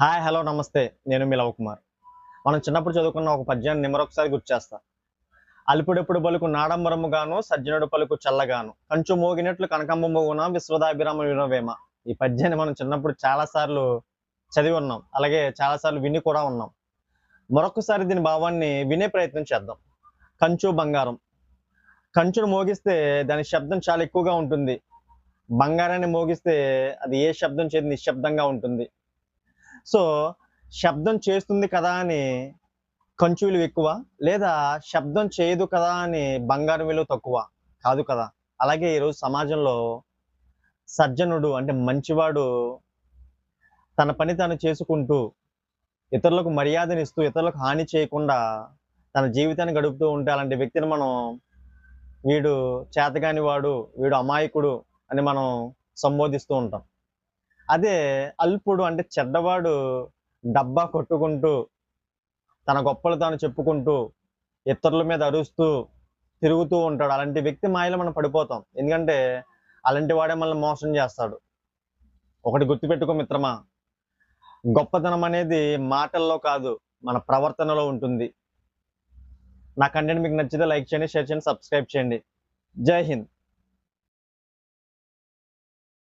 Hi hello నమస్తే. నేను మీ love Kumar. మనం చిన్నప్పుడు చదువుకున్న ఒక పద్యాన్ని మరొకసారి గుర్తు చేస్తా. అల్పుడెప్పుడు పలుకు నాడంబరముగాను సజ్జనుడు పలుకు చల్లగాను కంచు మోగినట్లు కనకంబ మోగున విశ్వదాభిరామ వినోవేమ. ఈ పద్యాన్ని మనం చిన్నప్పుడు చాలా సార్లు చదివి ఉన్నాం. అలాగే చాలా సార్లు విని కూడా ఉన్నాం. మరొకసారి దీని భావాన్ని వినే ప్రయత్నం చేద్దాం. కంచు బంగారం. కంచును మోగిస్తే దాని శబ్దం చాలా ఎక్కువగా ఉంటుంది. బంగారాన్ని మోగిస్తే అది ఏ శబ్దం చేతి నిశ్శబ్దంగా ఉంటుంది. సో, శబ్దం చేస్తుంది కదా అని కంచు విలువ ఎక్కువ, లేదా శబ్దం చేయదు కదా అని బంగారం విలువ తక్కువ. కాదు కదా! అలాగే ఈరోజు సమాజంలో సజ్జనుడు అంటే మంచివాడు తన పని తాను చేసుకుంటూ, ఇతరులకు మర్యాదనిస్తూ, ఇతరులకు హాని చేయకుండా తన జీవితాన్ని గడుపుతూ ఉంటే అలాంటి వ్యక్తిని మనం వీడు చేతగాని వాడు, వీడు అమాయకుడు అని మనం సంబోధిస్తూ ఉంటాం. అదే అల్పుడు అంటే చెడ్డవాడు డబ్బా కొట్టుకుంటూ, తన గొప్పలు తాను చెప్పుకుంటూ, ఇతరుల మీద అరుస్తూ, తిరుగుతూ ఉంటాడు. అలాంటి వ్యక్తి మాయలో మనం పడిపోతాం. ఎందుకంటే, అలాంటి వాడే మనల్ని మోసం చేస్తాడు. ఒకటి గుర్తుపెట్టుకో మిత్రమా, గొప్పతనం అనేది మాటల్లో కాదు, మన ప్రవర్తనలో ఉంటుంది. నా కంటెంట్ మీకు నచ్చితే లైక్ చేయండి, షేర్ చేయండి, సబ్స్క్రైబ్ చేయండి. జై హింద్.